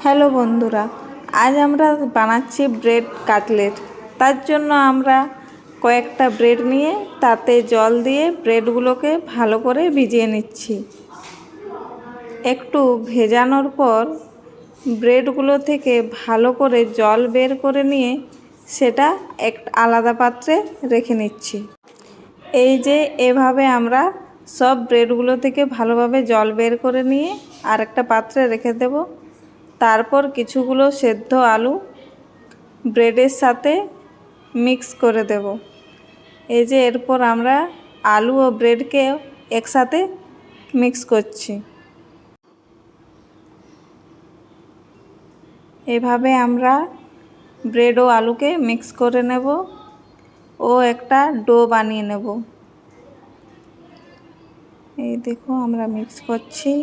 Hello বন্ধুরা, আজ আমরা বানাচ্ছি ব্রেড কাটলেট। তার জন্য আমরা কয়েকটা ব্রেড নিয়ে তাতে জল দিয়ে ব্রেডগুলোকে ভালো করে ভিজিয়ে নিচ্ছি। একটু ভেজানোর পর ব্রেডগুলো থেকে ভালো করে জল বের করে নিয়ে সেটা এক আলাদা পাত্রে রেখে নিচ্ছি। এই যে এভাবে আমরা সব ব্রেডগুলো থেকে ভালোভাবে জল বের করে নিয়ে আরেকটা পাত্রে রেখে দেব। তারপর কিছুগুলো সেদ্ধ আলু ব্রেডের সাথে মিক্স করে দেব। এই যে এরপর আমরা আলু ও ব্রেডকে একসাথে মিক্স করছি। এভাবে আমরা ব্রেড ও আলুকে মিক্স করে নেব ও একটা ডো বানিয়ে নেব। এই দেখো আমরা মিক্স করছি।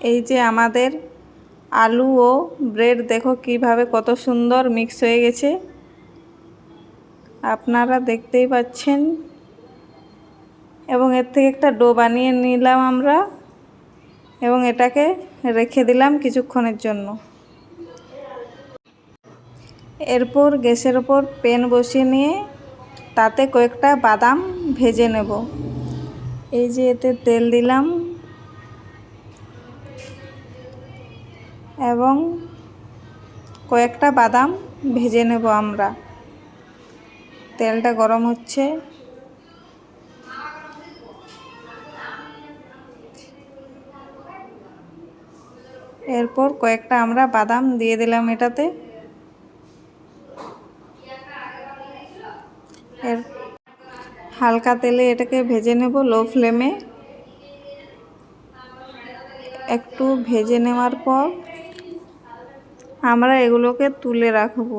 এই যে আমাদের আলু ও ব্রেড দেখো কিভাবে কত সুন্দর মিক্স হয়ে গেছে, আপনারা দেখতেই পাচ্ছেন। এবং এর থেকে একটা ডো বানিয়ে নিলাম আমরা এবং এটাকে রেখে দিলাম কিছুক্ষণের জন্য। এরপর গ্যাসের ওপর প্যান বসিয়ে নিয়ে তাতে কয়েকটা বাদাম ভেজে নেব। এই যে এতে তেল দিলাম এবং কয়েকটা বাদাম ভেজে নেব আমরা। তেলটা গরম হচ্ছে। এরপর কয়েকটা আমরা বাদাম দিয়ে দিলাম এটাতে। এর হালকা তেলে এটাকে ভেজে নেব লো ফ্লেমে। একটু ভেজে নেওয়ার পর আমরা এগুলোকে তুলে রাখব।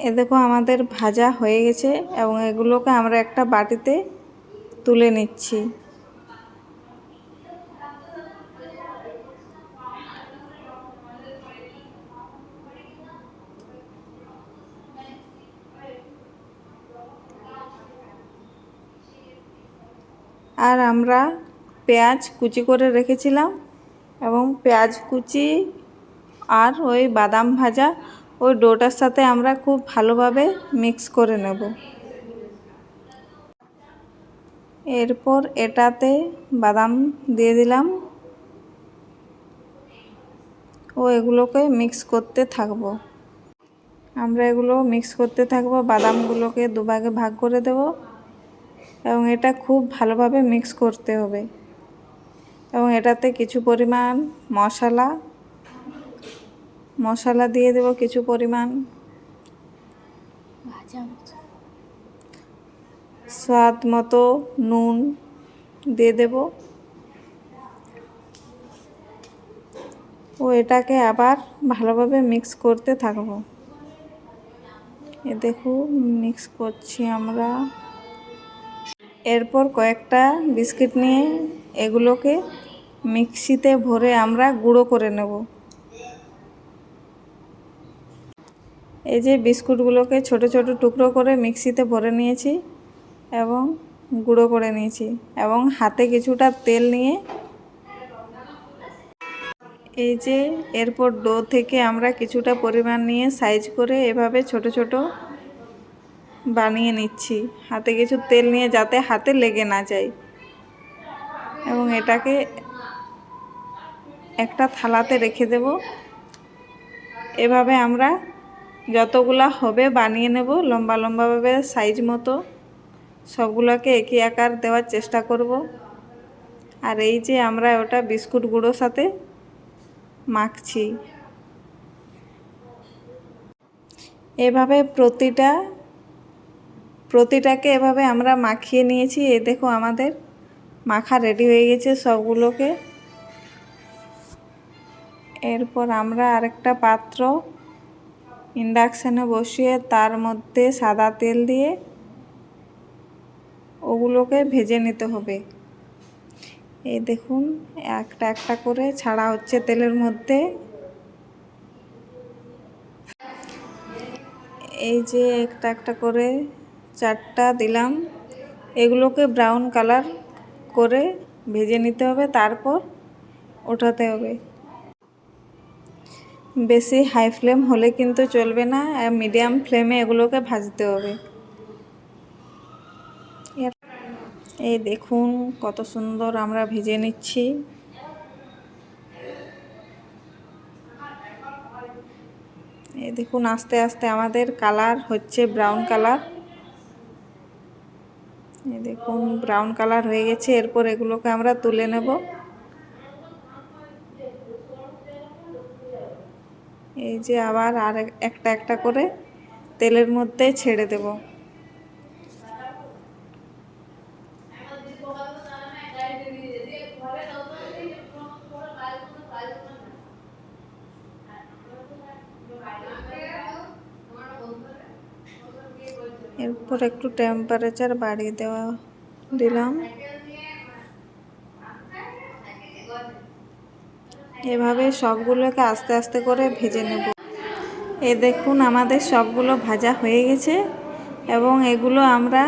এ দেখো আমাদের ভাজা হয়ে গেছে এবং এগুলোকে আমরা একটা বাটিতে তুলে নিচ্ছি। আর আমরা পেঁয়াজ কুচি করে রেখেছিলাম এবং পেঁয়াজ কুচি আর ওই বাদাম ভাজা ওই ডোটার সাথে আমরা খুব ভালোভাবে মিক্স করে নেব। এরপর এটাতে বাদাম দিয়ে দিলাম ও এগুলোকে মিক্স করতে থাকব। আমরা এগুলো মিক্স করতে থাকব। বাদামগুলোকে দুভাগে ভাগ করে দেব এবং এটা খুব ভালোভাবে মিক্স করতে হবে। এবং এটাতে কিছু পরিমাণ মশলা দিয়ে দেব, কিছু পরিমাণ স্বাদ মতো নুন দিয়ে দেব ও এটাকে আবার ভালোভাবে মিক্স করতে থাকব। এ দেখো মিক্স করছি আমরা। এরপর কয়েকটা বিস্কিট নিয়ে এগুলোকে মিক্সিতে ভরে আমরা গুঁড়ো করে নেব। এই যে বিস্কুটগুলোকে ছোট ছোট টুকরো করে মিক্সিতে ভরে নিয়েছি এবং গুঁড়ো করে নিয়েছি এবং হাতে কিছুটা তেল নিয়ে এই যে এরপর ডো থেকে আমরা কিছুটা পরিমাণ নিয়ে সাইজ করে এভাবে ছোট ছোট বানিয়ে নিচ্ছি। হাতে কিছু তেল নিয়ে যাতে হাতে লেগে না যায় এবং এটাকে একটা থালাতে রেখে দেব। এভাবে আমরা যতগুলা হবে বানিয়ে নেব লম্বা লম্বাভাবে সাইজ মতো। সবগুলোকে একই আকার দেওয়ার চেষ্টা করব। আর এই যে আমরা ওটা বিস্কুট গুঁড়োর সাথে মাখছি। এভাবে প্রতিটাকে এভাবে আমরা মাখিয়ে নিয়েছি। এই দেখো আমাদের মাখা রেডি হয়ে গেছে সবগুলোকে। এরপর আমরা আরেকটা পাত্র ইন্ডাকশানে বসিয়ে তার মধ্যে সাদা তেল দিয়ে ওগুলোকে ভেজে নিতে হবে। এই দেখুন একটা একটা করে ছাড়া হচ্ছে তেলের মধ্যে। এই যে একটা একটা করে 4টা দিলাম। এগুলোকে ব্রাউন কালার করে ভেজে নিতে হবে, তারপর ওঠাতে হবে। বেশি হাই ফ্লেম হলে কিন্তু চলবে না, মিডিয়াম ফ্লেমে এগুলোকে ভাজতে হবে। এই দেখুন কত সুন্দর আমরা ভেজে নিচ্ছি। এই দেখুন আস্তে আস্তে আমাদের কালার হচ্ছে ব্রাউন কালার। এই দেখুন ব্রাউন কালার হয়ে গেছে। এরপর এগুলোকে আমরা তুলে নেব। এই যে আবার আর একটা একটা করে তেলের মধ্যে ছেড়ে দেব। এরপর একটু টেম্পারেচার বাড়িয়ে দিলাম। এভাবে সবগুলোকে আস্তে আস্তে করে ভেজে নেব। এই দেখুন আমাদের সবগুলো ভাজা হয়ে গেছে এবং এগুলো আমরা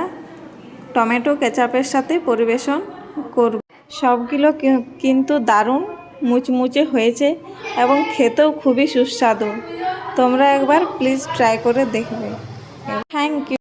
টমেটো কেচাপের সাথে পরিবেশন করব। সবগুলো কিন্তু দারুণ মুচমুচে হয়েছে এবং খেতেও খুবই সুস্বাদু। তোমরা একবার প্লিজ ট্রাই করে দেখবে। Thank you.